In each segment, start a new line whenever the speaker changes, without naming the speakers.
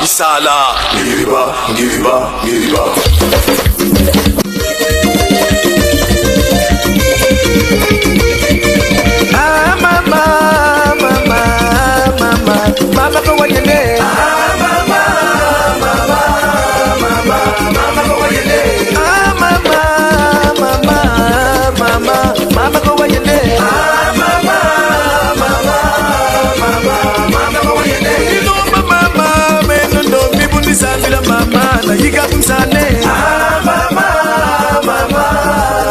Isala Ngiriba, Ngiriba, Ngiriba.
Ah mama, mama, mama, mama go where you lay. Ah mama, mama, mama, mama go where you lay. Ah mama, mama, mama, mama go where you lay. Ah mama, mama, mama, mama go where you lay. You know mama, me no know me bundi sambila mama na yiga kumsane. Ah mama, mama,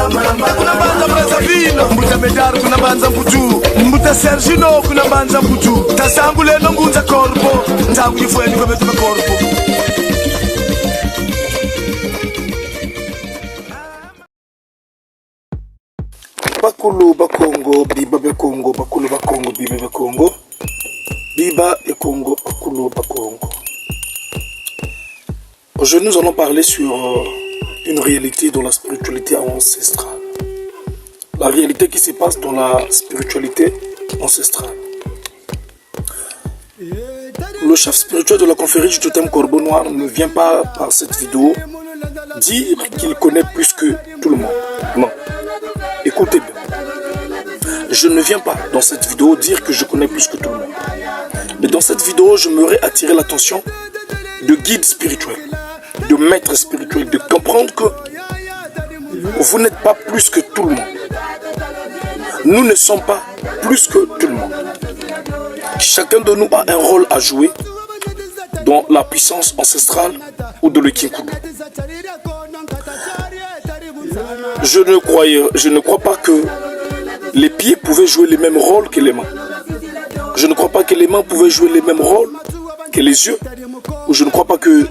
mama kuna banza Brazzaville, mbuta medaru kuna banza mputu, mbuta Sergino kuna banza mputu, tasangule no ngunza korpo, ntangu yifweni kwa betu korpo. Bakulu bakongo, biba bekongo, bakulu bakongo, biba bekongo, biba bekongo, bakulu bakongo. Aujourd'hui, nous allons parler sur une réalité dans la spiritualité ancestrale. La réalité qui se passe dans la spiritualité ancestrale. Le chef spirituel de la confrérie du Totem Corbeau Noir ne vient pas par cette vidéo dire qu'il connaît plus que tout le monde. Non. Écoutez bien. Je ne viens pas dans cette vidéo dire que je connais plus que tout le monde. Mais dans cette vidéo, je m'aurais attiré l'attention de guides spirituels, de maîtres spirituels, de comprendre que vous n'êtes pas plus que tout le monde. Nous ne sommes pas plus que tout le monde. Chacun de nous a un rôle à jouer dans la puissance ancestrale ou de l'Ekinkudu. Je ne crois pas que les pieds pouvaient jouer les mêmes rôles que les mains. Je ne crois pas que les mains pouvaient jouer les mêmes rôles que les yeux. Ou je ne crois pas que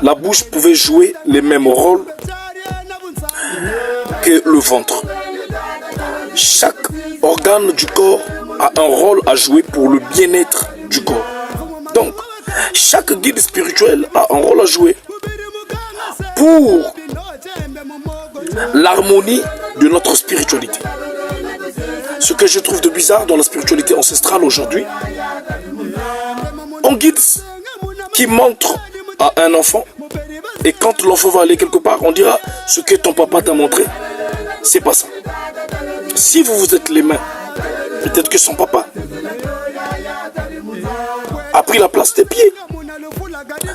la bouche pouvait jouer les mêmes rôles que le ventre. Chaque organe du corps a un rôle à jouer pour le bien-être du corps. Donc, chaque guide spirituel a un rôle à jouer pour l'harmonie de notre spiritualité. Ce que je trouve de bizarre dans la spiritualité ancestrale aujourd'hui, on guide qui montre à un enfant, et quand l'enfant va aller quelque part, on dira ce que ton papa t'a montré, c'est pas ça. Si vous êtes les mains, peut-être que son papa a pris la place des pieds.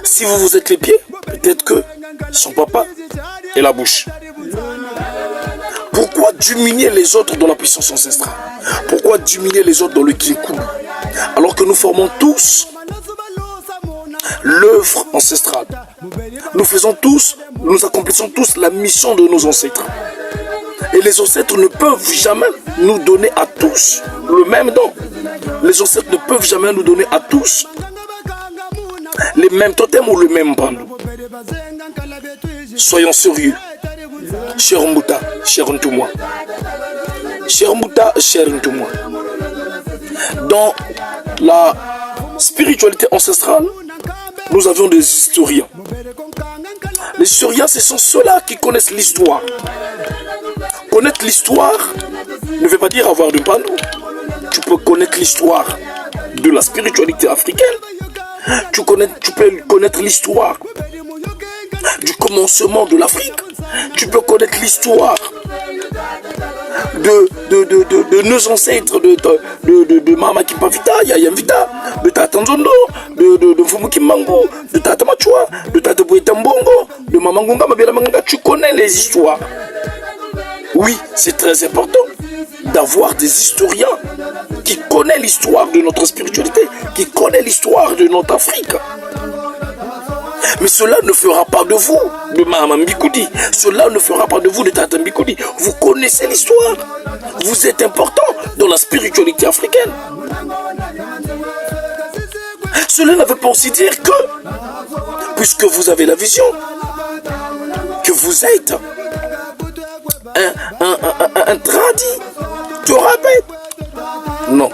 Si vous êtes les pieds, peut-être que son papa est la bouche. Pourquoi diminuer les autres dans la puissance ancestrale? Pourquoi diminuer les autres dans le Kinkudu? Alors que nous formons tous l'œuvre ancestrale. Nous accomplissons tous la mission de nos ancêtres. Et les ancêtres ne peuvent jamais nous donner à tous le même don. Les ancêtres ne peuvent jamais nous donner à tous les mêmes totems ou le même bando. Soyons sérieux. Cher Mbuta, cher Ntumwa. Cher Mbuta, cher Ntumwa. Dans la spiritualité ancestrale, nous avions des historiens. Les historiens, ce sont ceux-là qui connaissent l'histoire. Connaître l'histoire ne veut pas dire avoir du panneau. Tu peux connaître l'histoire de la spiritualité africaine. Tu peux connaître l'histoire du commencement de l'Afrique. Tu peux connaître l'histoire de nos ancêtres, de Mama Kipavita, Yaya Mvita, de Tata Nzondo, de Mfumu Kimbangu, de Tata Machua, de Tata Boueta Mbongo, de Mama Ngunga, Mabela Manga. Tu connais les histoires. Oui, c'est très important d'avoir des historiens qui connaissent l'histoire de notre spiritualité, qui connaissent l'histoire de notre Afrique. Mais cela ne fera pas de vous, de Mama Mbikoudi. Cela ne fera pas de vous, de Tata Mbikoudi. Vous connaissez l'histoire. Vous êtes important dans la spiritualité africaine. Cela ne veut pas aussi dire que, puisque vous avez la vision, que vous êtes un tradit, te rappelle. Non.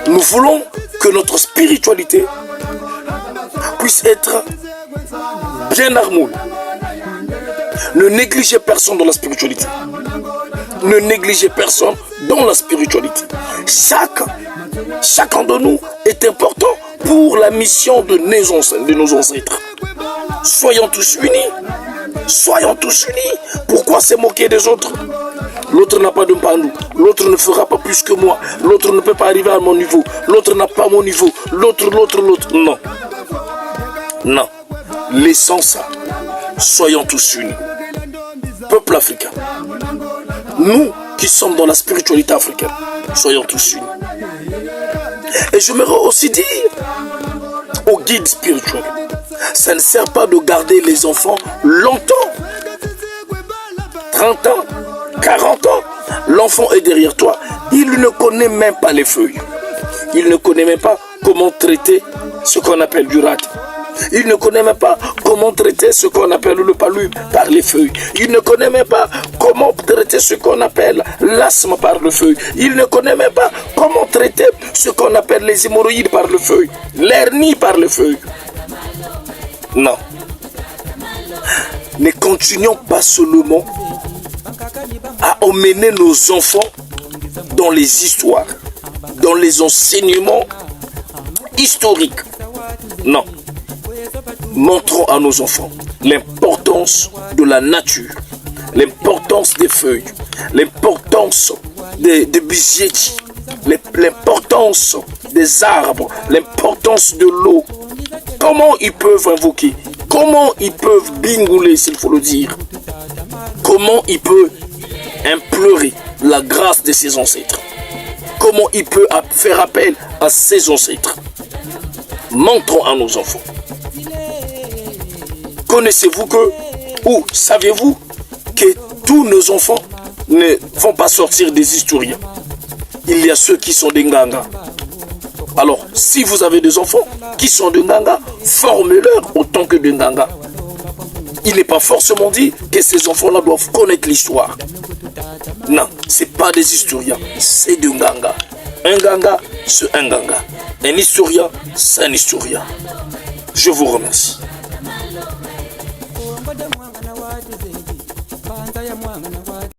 Nous voulons que notre spiritualité puisse être bien harmonie. Ne négligez personne dans la spiritualité. Ne négligez personne dans la spiritualité. Chacun de nous est important pour
la mission de nos ancêtres. Soyons tous unis. Soyons tous unis. Pourquoi se moquer des autres? L'autre n'a pas de pandou. L'autre ne fera pas plus que moi. L'autre ne peut pas arriver à mon niveau. L'autre n'a pas mon niveau. L'autre. Non. Non. Laissons ça. Soyons tous unis. Peuple africain. Nous qui sommes dans la spiritualité africaine, soyons tous unis. Et j'aimerais aussi dire aux guides spirituels, ça ne sert pas de garder les enfants longtemps. 30 ans, 40 ans, l'enfant est derrière toi. Il ne connaît même pas les feuilles. Il ne connaît même pas comment traiter ce qu'on appelle du rat. Il ne connaît même pas comment traiter ce qu'on appelle le palu par les feuilles. Il ne connaît même pas comment traiter ce qu'on appelle l'asthme par le feuille. Il ne connaît même pas comment traiter ce qu'on appelle les hémorroïdes par le feuille, l'hernie par le feuille. Non. Ne continuons pas seulement à emmener nos enfants dans les histoires, dans les enseignements historiques. Non. Montrons à nos enfants l'importance de la nature, l'importance des feuilles, l'importance des bisetti, l'importance des arbres, l'importance de l'eau. Comment ils peuvent invoquer, comment ils peuvent bingouler, s'il faut le dire, comment ils peuvent implorer la grâce de ses ancêtres, comment ils peuvent faire appel à ses ancêtres. Montrons à nos enfants. Connaissez-vous que, ou savez-vous que tous nos enfants ne vont pas sortir des historiens? Il y a ceux qui sont des Nganga. Alors, si vous avez des enfants qui sont des Nganga, formez-leur autant que des Nganga. Il n'est pas forcément dit que ces enfants-là doivent connaître l'histoire. Non, ce n'est pas des historiens, c'est des Nganga. Un Nganga, c'est un Nganga. Un historien, c'est un historien. Je vous remercie.